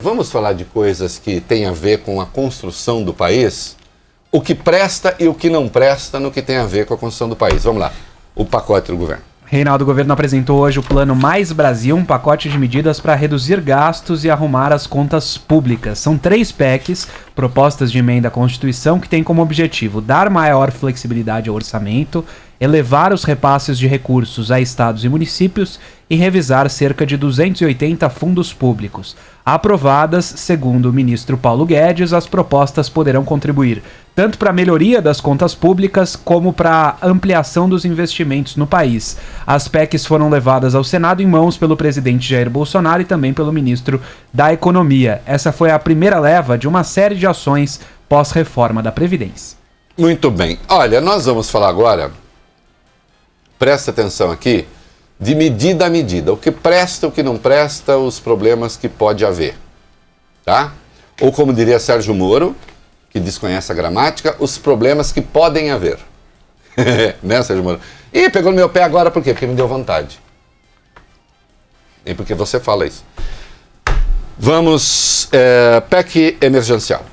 Vamos falar de coisas que têm a ver com a construção do país? O que presta e o que não presta no que tem a ver com a construção do país. Vamos lá, o pacote do governo. Reinaldo, o governo apresentou hoje o Plano Mais Brasil, um pacote de medidas para reduzir gastos e arrumar as contas públicas. São 3 PECs, propostas de emenda à Constituição, que têm como objetivo dar maior flexibilidade ao orçamento, elevar os repasses de recursos a estados e municípios e revisar cerca de 280 fundos públicos. Aprovadas, segundo o ministro Paulo Guedes, as propostas poderão contribuir tanto para a melhoria das contas públicas como para a ampliação dos investimentos no país. As PECs foram levadas ao Senado em mãos pelo presidente Jair Bolsonaro e também pelo ministro da Economia. Essa foi a primeira leva de uma série de ações pós-reforma da Previdência. Muito bem. Olha, nós vamos falar agora, presta atenção aqui, de medida a medida. O que presta, o que não presta, os problemas que pode haver. Tá? Ou como diria Sérgio Moro, que desconhece a gramática, os problemas que podem haver. Né, Sérgio Moro? Ih, pegou no meu pé agora por quê? Porque me deu vontade. E porque você fala isso. Vamos, PEC emergencial.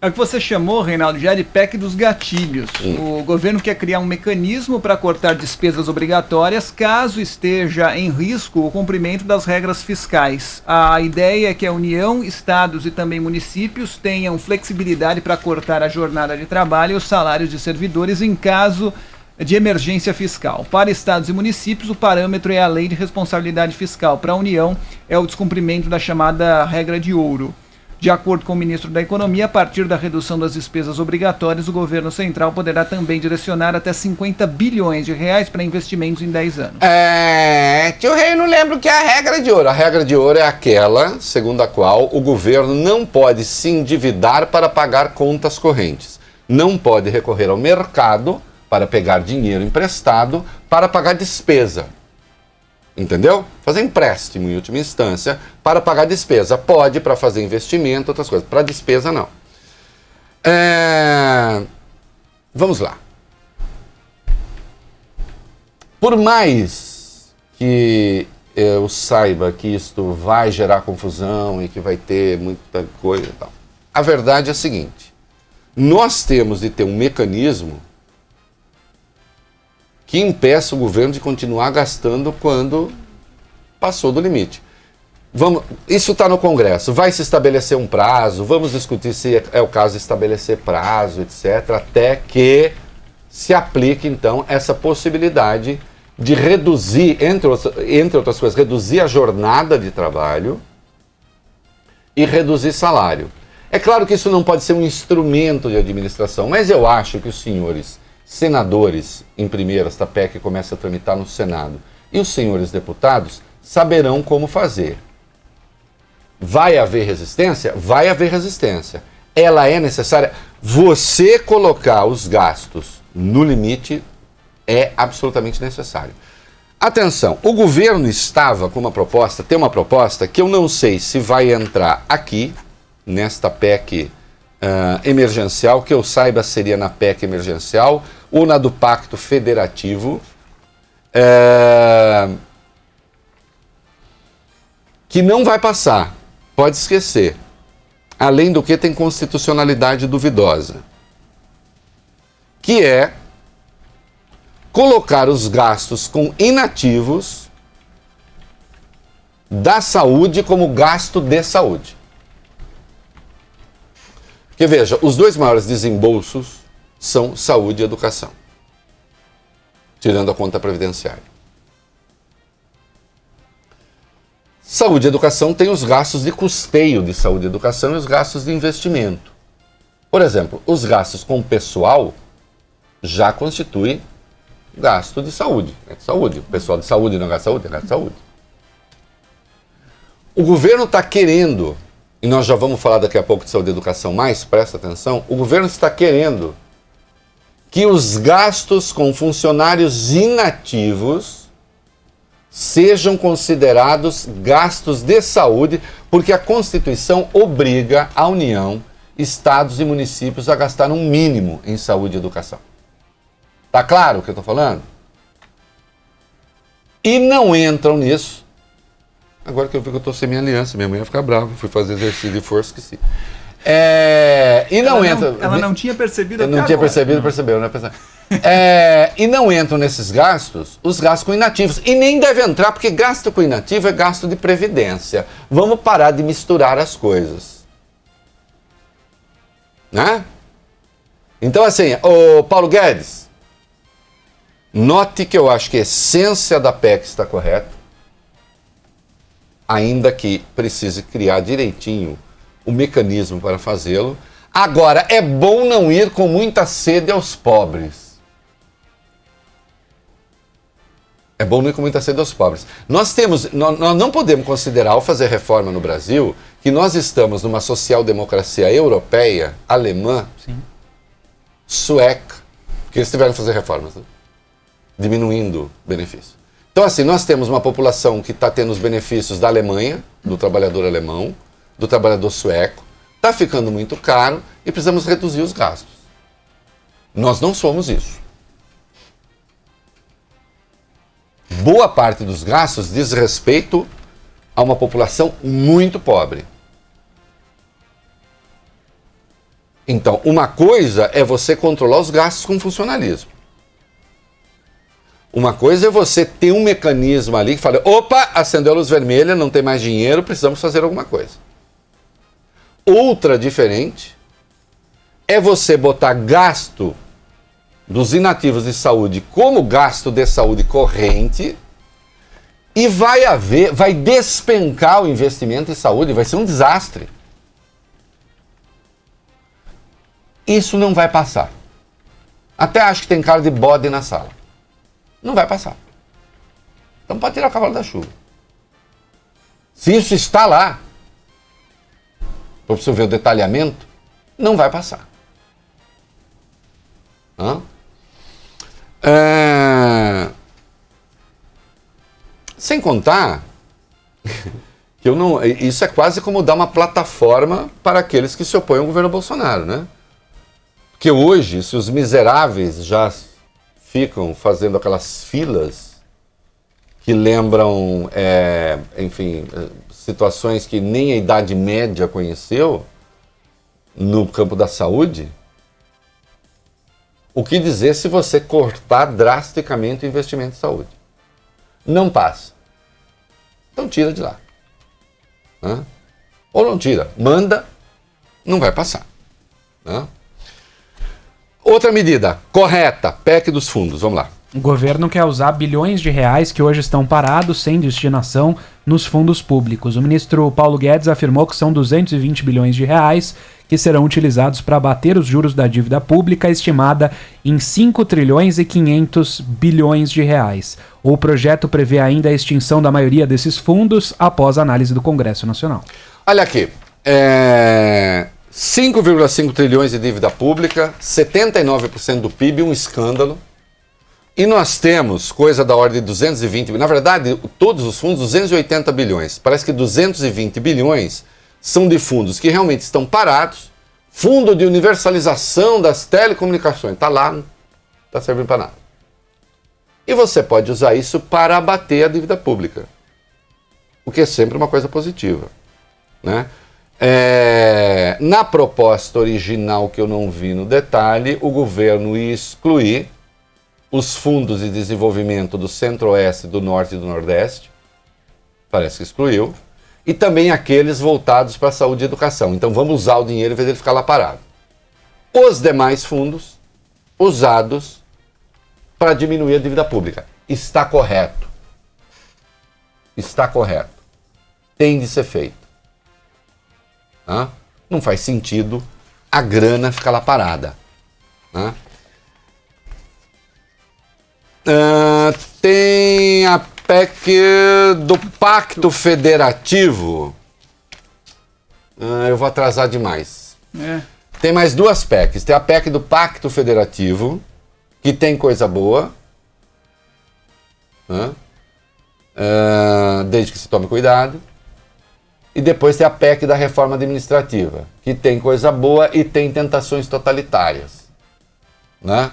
É o que você chamou, Reinaldo, já de PEC dos gatilhos. O governo quer criar um mecanismo para cortar despesas obrigatórias caso esteja em risco o cumprimento das regras fiscais. A ideia é que a União, estados e também municípios tenham flexibilidade para cortar a jornada de trabalho e os salários de servidores em caso de emergência fiscal. Para estados e municípios, o parâmetro é a Lei de Responsabilidade Fiscal. Para a União, é o descumprimento da chamada regra de ouro. De acordo com o ministro da Economia, a partir da redução das despesas obrigatórias, o governo central poderá também direcionar até 50 bilhões de reais para investimentos em 10 anos. Tio Rei, eu não lembro o que é a regra de ouro. A regra de ouro é aquela, segundo a qual o governo não pode se endividar para pagar contas correntes. Não pode recorrer ao mercado para pegar dinheiro emprestado para pagar despesa. Entendeu? Fazer empréstimo, em última instância, para pagar despesa. Pode para fazer investimento, outras coisas. Para despesa, não. Vamos lá. Por mais que eu saiba que isto vai gerar confusão e que vai ter muita coisa e tal, a verdade é a seguinte. Nós temos de ter um mecanismo que impeça o governo de continuar gastando quando passou do limite. Isso está no Congresso, vai se estabelecer um prazo, vamos discutir se é o caso de estabelecer prazo, etc., até que se aplique, então, essa possibilidade de reduzir, entre outras coisas, reduzir a jornada de trabalho e reduzir salário. É claro que isso não pode ser um instrumento de administração, mas eu acho que os senhores senadores, em primeiro, esta PEC começa a tramitar no Senado, e os senhores deputados saberão como fazer. Vai haver resistência? Vai haver resistência. Ela é necessária. Você colocar os gastos no limite é absolutamente necessário. Atenção, o governo estava com uma proposta, tem uma proposta que eu não sei se vai entrar aqui, nesta PEC emergencial, que eu saiba seria na PEC emergencial ou na do Pacto Federativo, que não vai passar, pode esquecer. Além do que tem constitucionalidade duvidosa, que é colocar os gastos com inativos da saúde como gasto de saúde. Porque veja, os 2 maiores desembolsos são saúde e educação, tirando a conta previdenciária. Saúde e educação tem os gastos de custeio de saúde e educação e os gastos de investimento. Por exemplo, os gastos com pessoal já constituem gasto de saúde. Saúde. O pessoal de saúde não é gasto de saúde, é gasto de saúde. O governo está querendo, e nós já vamos falar daqui a pouco de saúde e educação mais, presta atenção, o governo está querendo que os gastos com funcionários inativos sejam considerados gastos de saúde, porque a Constituição obriga a União, estados e municípios a gastar um mínimo em saúde e educação. Tá claro o que eu estou falando? E não entram nisso Agora que eu vi que eu tô sem minha aliança, minha mãe ia ficar brava. Fui fazer exercício de força, esqueci. E não entra. Ela não tinha percebido até não tinha agora. percebido, percebeu, né? E não entram nesses gastos os gastos com inativos. E nem deve entrar, porque gasto com inativo é gasto de previdência. Vamos parar de misturar as coisas. Né? Então, assim, o Paulo Guedes, note que eu acho que a essência da PEC está correta, ainda que precise criar direitinho o mecanismo para fazê-lo. Agora, é bom não ir com muita sede aos pobres. É bom não ir com muita sede aos pobres. Nós não podemos considerar, ao fazer reforma no Brasil, que nós estamos numa social-democracia europeia, alemã, Sim. sueca, que eles tiveram que fazer reformas, né? Diminuindo benefícios. Então, assim, nós temos uma população que está tendo os benefícios da Alemanha, do trabalhador alemão, do trabalhador sueco, está ficando muito caro e precisamos reduzir os gastos. Nós não somos isso. Boa parte dos gastos diz respeito a uma população muito pobre. Então, uma coisa é você controlar os gastos com funcionalismo. Uma coisa é você ter um mecanismo ali que fala, opa, acendeu a luz vermelha, não tem mais dinheiro, precisamos fazer alguma coisa. Outra diferente é você botar gasto dos inativos de saúde como gasto de saúde corrente e vai despencar o investimento em saúde, vai ser um desastre. Isso não vai passar. Até acho que tem cara de bode na sala. Não vai passar. Então pode tirar o cavalo da chuva. Se isso está lá, para você ver o detalhamento, não vai passar. Sem contar que isso é quase como dar uma plataforma para aqueles que se opõem ao governo Bolsonaro, né? Porque hoje, se os miseráveis já ficam fazendo aquelas filas que lembram, enfim, situações que nem a Idade Média conheceu no campo da saúde, o que dizer se você cortar drasticamente o investimento em saúde? Não passa. Então tira de lá. Ou não tira, manda, não vai passar. Outra medida correta, PEC dos fundos, vamos lá. O governo quer usar bilhões de reais que hoje estão parados sem destinação nos fundos públicos. O ministro Paulo Guedes afirmou que são 220 bilhões de reais que serão utilizados para abater os juros da dívida pública, estimada em 5 trilhões e 500 bilhões de reais. O projeto prevê ainda a extinção da maioria desses fundos após a análise do Congresso Nacional. Olha aqui, 5,5 trilhões de dívida pública, 79% do PIB, um escândalo. E nós temos coisa da ordem de 220, na verdade, todos os fundos, 280 bilhões. Parece que 220 bilhões são de fundos que realmente estão parados. Fundo de universalização das telecomunicações, está lá, não está servindo para nada. E você pode usar isso para abater a dívida pública, o que é sempre uma coisa positiva, né? Na proposta original, que eu não vi no detalhe, o governo ia excluir os fundos de desenvolvimento do Centro-Oeste, do Norte e do Nordeste, parece que excluiu, e também aqueles voltados para a saúde e educação. Então vamos usar o dinheiro em vez de ele ficar lá parado. Os demais fundos usados para diminuir a dívida pública. Está correto. Está correto. Tem de ser feito. Não faz sentido a grana ficar lá parada. Tem a PEC do Pacto Federativo. Eu vou atrasar demais. Tem mais duas PECs. Tem a PEC do Pacto Federativo, que tem coisa boa, desde que se tome cuidado. E depois tem a PEC da reforma administrativa, que tem coisa boa e tem tentações totalitárias, né?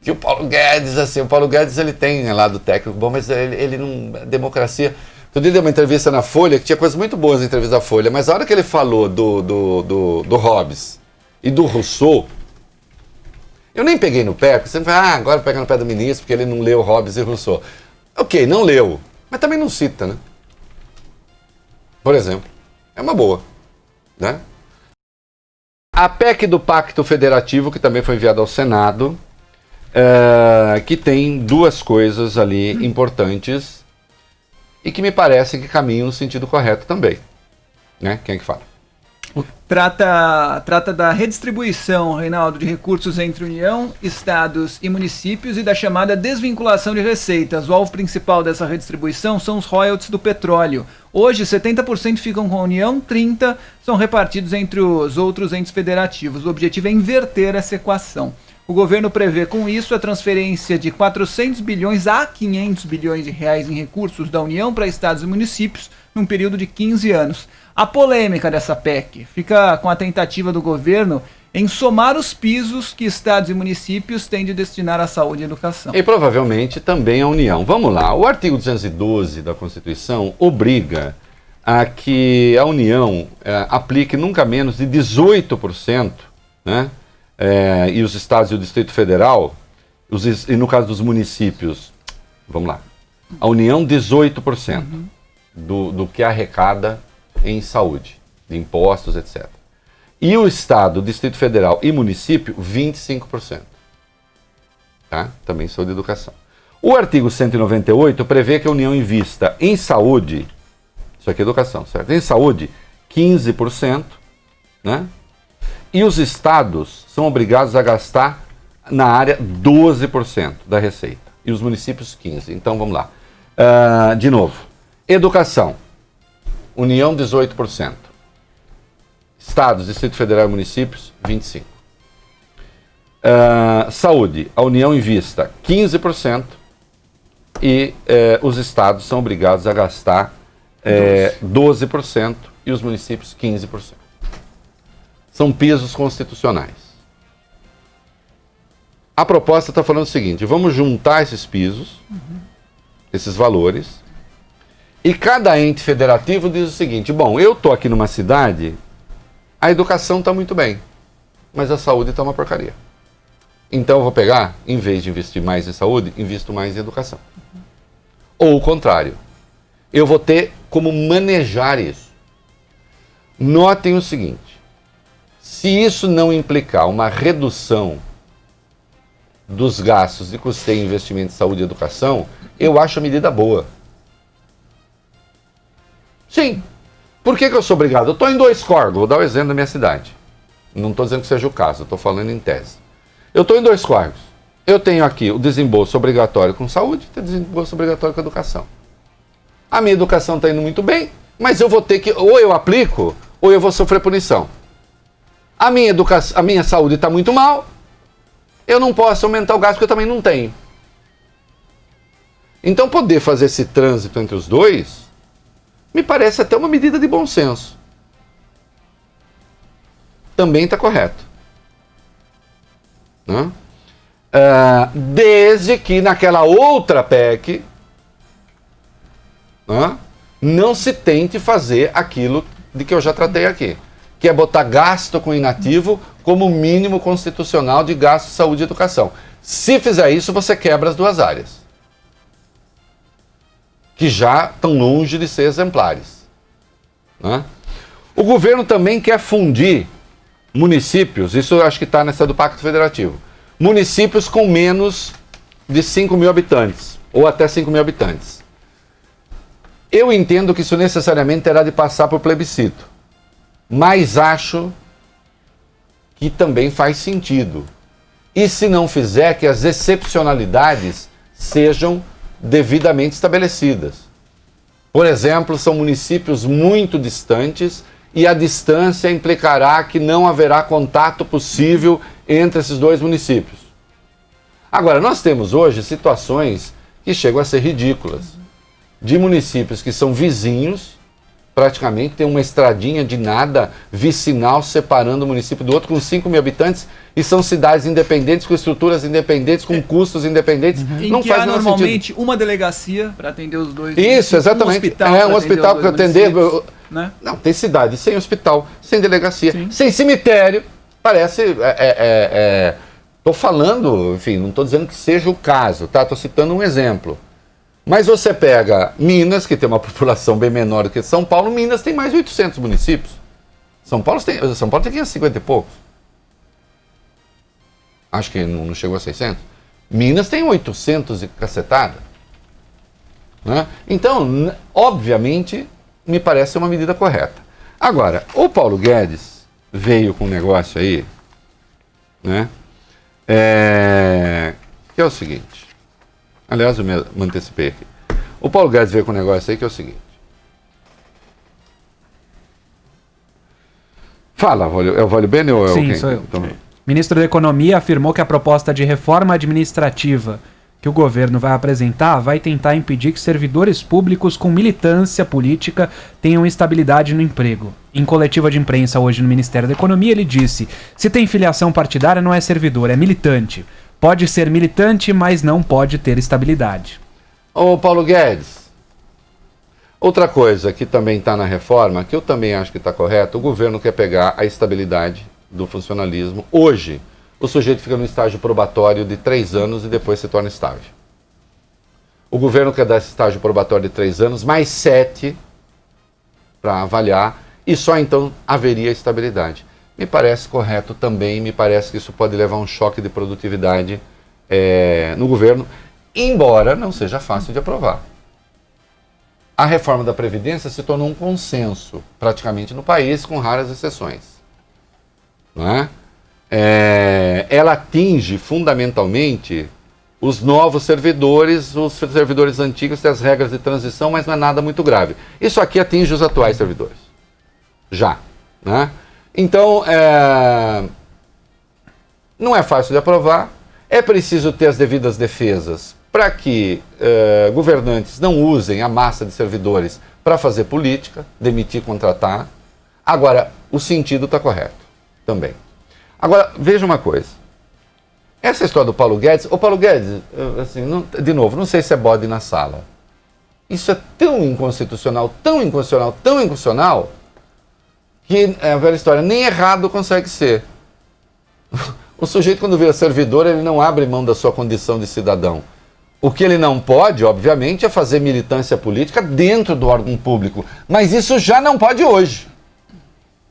Que o Paulo Guedes, ele tem lado técnico bom, mas ele não... Democracia... Outro dia deu uma entrevista na Folha, que tinha coisas muito boas na entrevista da Folha, mas a hora que ele falou do Hobbes e do Rousseau, eu nem peguei no pé, porque você fala, agora pega no pé do ministro, porque ele não leu Hobbes e Rousseau. Ok, não leu, mas também não cita, né? Por exemplo, é uma boa, né? A PEC do Pacto Federativo, que também foi enviada ao Senado, que tem duas coisas ali importantes e que me parecem que caminham no sentido correto também. Né? Quem é que fala? Trata da redistribuição, Reinaldo, de recursos entre União, estados e municípios e da chamada desvinculação de receitas. O alvo principal dessa redistribuição são os royalties do petróleo. Hoje, 70% ficam com a União, 30% são repartidos entre os outros entes federativos. O objetivo é inverter essa equação. O governo prevê com isso a transferência de 400 bilhões a 500 bilhões de reais em recursos da União para estados e municípios num período de 15 anos. A polêmica dessa PEC fica com a tentativa do governo em somar os pisos que estados e municípios têm de destinar à saúde e educação. E provavelmente também a União. Vamos lá, o artigo 212 da Constituição obriga a que a União aplique nunca menos de 18%, né? E os estados e o Distrito Federal, e no caso dos municípios, vamos lá, a União 18% do que arrecada em saúde, de impostos, etc. E o Estado, o Distrito Federal e município, 25%. Tá? Também saúde e educação. O artigo 198 prevê que a União invista em saúde, isso aqui é educação, certo? Em saúde, 15%, né? E os estados são obrigados a gastar na área 12% da receita. E os municípios 15%. Então vamos lá. De novo. Educação. União 18%. Estados, Distrito Federal e municípios 25%. Saúde. A União invista 15% e os estados são obrigados a gastar 12% e os municípios 15%. São pisos constitucionais. A proposta está falando o seguinte, vamos juntar esses pisos, esses valores, e cada ente federativo diz o seguinte, bom, eu estou aqui numa cidade, a educação está muito bem, mas a saúde está uma porcaria. Então eu vou pegar, em vez de investir mais em saúde, invisto mais em educação. Ou o contrário, eu vou ter como manejar isso. Notem o seguinte, se isso não implicar uma redução dos gastos de custeio e investimento em saúde e educação, eu acho a medida boa. Sim. Por que eu sou obrigado? Eu estou em 2 córregos, vou dar o exemplo da minha cidade. Não estou dizendo que seja o caso, estou falando em tese. Eu estou em 2 córregos. Eu tenho aqui o desembolso obrigatório com saúde e o desembolso obrigatório com educação. A minha educação está indo muito bem, mas eu vou ter que, ou eu aplico, ou eu vou sofrer punição. A minha saúde está muito mal, eu não posso aumentar o gasto que eu também não tenho. Então poder fazer esse trânsito entre os dois, me parece até uma medida de bom senso. Também está correto. Né? Desde que naquela outra PEC não se tente fazer aquilo de que eu já tratei aqui, que é botar gasto com inativo como mínimo constitucional de gasto, saúde e educação. Se fizer isso, você quebra as duas áreas, que já estão longe de ser exemplares. Né? O governo também quer fundir municípios, isso eu acho que está nessa do Pacto Federativo, municípios com menos de 5 mil habitantes, ou até 5 mil habitantes. Eu entendo que isso necessariamente terá de passar por plebiscito, mas acho que também faz sentido. E se não fizer, que as excepcionalidades sejam devidamente estabelecidas. Por exemplo, são municípios muito distantes e a distância implicará que não haverá contato possível entre esses dois municípios. Agora, nós temos hoje situações que chegam a ser ridículas, de municípios que são vizinhos praticamente tem uma estradinha de nada vicinal separando o município do outro, com 5 mil habitantes, e são cidades independentes, com estruturas independentes, com custos independentes. Em que há normalmente uma delegacia para atender os dois. Isso, exatamente. Um hospital para atender. Né? Não, tem cidade sem hospital, sem delegacia, Sim. sem cemitério. Parece. Estou falando, enfim, não estou dizendo que seja o caso, tá? Estou citando um exemplo. Mas você pega Minas, que tem uma população bem menor do que São Paulo, Minas tem mais de 800 municípios. São Paulo tem 550 e poucos. Acho que não chegou a 600. Minas tem 800 e cacetada. Né? Então, obviamente, me parece uma medida correta. Agora, o Paulo Guedes veio com um negócio aí, né? Que é o seguinte. Aliás, eu me antecipei aqui. O Paulo Guedes veio com um negócio aí que é o seguinte. Fala, é o Vale Bene ou é Sim, alguém? sou eu. Então, Ministro da Economia afirmou que a proposta de reforma administrativa que o governo vai apresentar vai tentar impedir que servidores públicos com militância política tenham estabilidade no emprego. Em coletiva de imprensa hoje no Ministério da Economia, ele disse: se tem filiação partidária, não é servidor, é militante. Pode ser militante, mas não pode ter estabilidade. Ô Paulo Guedes, outra coisa que também está na reforma, que eu também acho que está correto, o governo quer pegar a estabilidade do funcionalismo. Hoje, o sujeito fica no estágio probatório de 3 anos e depois se torna estágio. O governo quer dar esse estágio probatório de 3 anos, mais 7 para avaliar, e só então haveria estabilidade. Me parece correto também, me parece que isso pode levar a um choque de produtividade no governo, embora não seja fácil de aprovar. A reforma da Previdência se tornou um consenso, praticamente no país, com raras exceções. Não é? Ela atinge fundamentalmente os novos servidores, os servidores antigos têm as regras de transição, mas não é nada muito grave. Isso aqui atinge os atuais servidores. Já. Né? Então, não é fácil de aprovar, é preciso ter as devidas defesas para que governantes não usem a massa de servidores para fazer política, demitir, contratar. Agora, o sentido está correto também. Agora, veja uma coisa. Essa história do Paulo Guedes... O Paulo Guedes, assim, de novo, não sei se é bode na sala. Isso é tão inconstitucional, tão inconstitucional, tão inconstitucional, que é a velha história, nem errado consegue ser. O sujeito, quando vira servidor, ele não abre mão da sua condição de cidadão. O que ele não pode, obviamente, é fazer militância política dentro do órgão público. Mas isso já não pode hoje.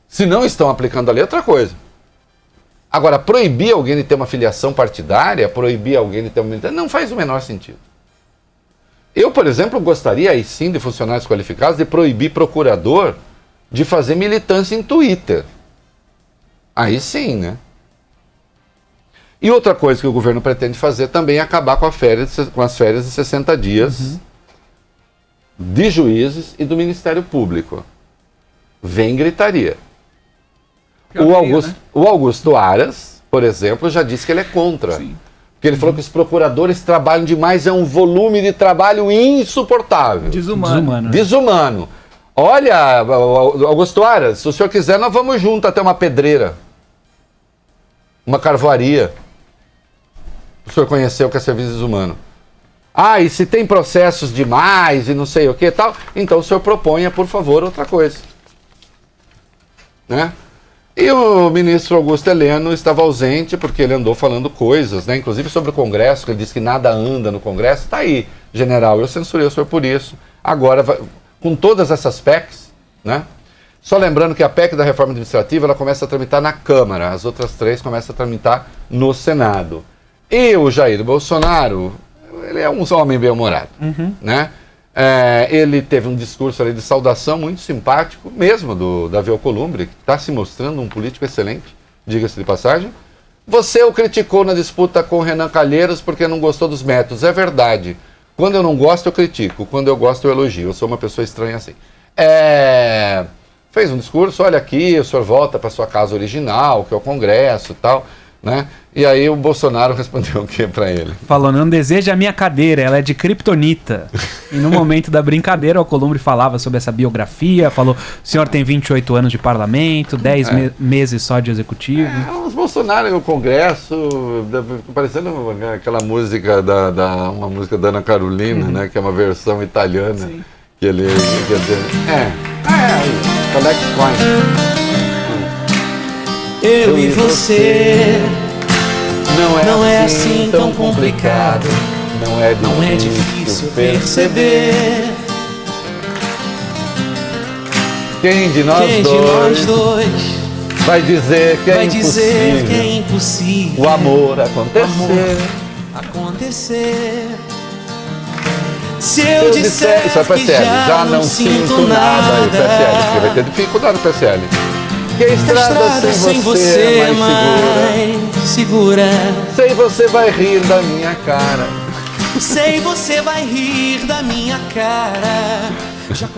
Se não estão aplicando a lei, é outra coisa. Agora, proibir alguém de ter uma filiação partidária, proibir alguém de ter uma militância, não faz o menor sentido. Eu, por exemplo, gostaria, aí sim, de funcionários qualificados, de proibir procurador de fazer militância em Twitter. Aí sim, né? E outra coisa que o governo pretende fazer também é acabar com as férias de 60 dias de juízes e do Ministério Público. Vem gritaria. O Augusto Aras, por exemplo, já disse que ele é contra. Sim. Porque ele falou que os procuradores trabalham demais, é um volume de trabalho insuportável. Desumano. Olha, Augusto Aras, se o senhor quiser, nós vamos junto até uma pedreira. Uma carvoaria. O senhor conheceu que é serviço desumano. Ah, e se tem processos demais e não sei o que e tal, então o senhor proponha, por favor, outra coisa. Né? E o ministro Augusto Heleno estava ausente porque ele andou falando coisas, né? Inclusive sobre o Congresso, que ele disse que nada anda no Congresso. Está aí, general, eu censurei o senhor por isso. Agora, com todas essas PECs, né? Só lembrando que a PEC da reforma administrativa ela começa a tramitar na Câmara, as outras 3 começam a tramitar no Senado. E o Jair Bolsonaro, ele é um homem bem-humorado, né? Ele teve um discurso ali de saudação muito simpático, mesmo do Davi Alcolumbre, que está se mostrando um político excelente, diga-se de passagem. Você o criticou na disputa com o Renan Calheiros porque não gostou dos métodos. É verdade. Quando eu não gosto, eu critico. Quando eu gosto, eu elogio. Eu sou uma pessoa estranha assim. Fez um discurso, olha aqui, o senhor volta para sua casa original, que é o Congresso e tal. né? E aí o Bolsonaro respondeu o que para ele? Falou, não deseja a minha cadeira, ela é de kryptonita. E no momento da brincadeira, o Alcolumbre falava sobre essa biografia, falou, o senhor tem 28 anos de parlamento, 10 meses só de executivo. Os Bolsonaro no Congresso, parecendo aquela música uma música da Ana Carolina, né? Que é uma versão italiana. Sim. Que ele... Collect Coin. Eu e você não é assim tão complicado, não é difícil perceber. Quem de nós dois vai dizer que é impossível o amor acontecer? Se eu disser isso é PSL, já não sinto nada aí, PSL, porque vai ter dificuldade no PSL. Que a estrada sem você é mais segura. Sei você vai rir da minha cara. Sei você vai rir da minha cara.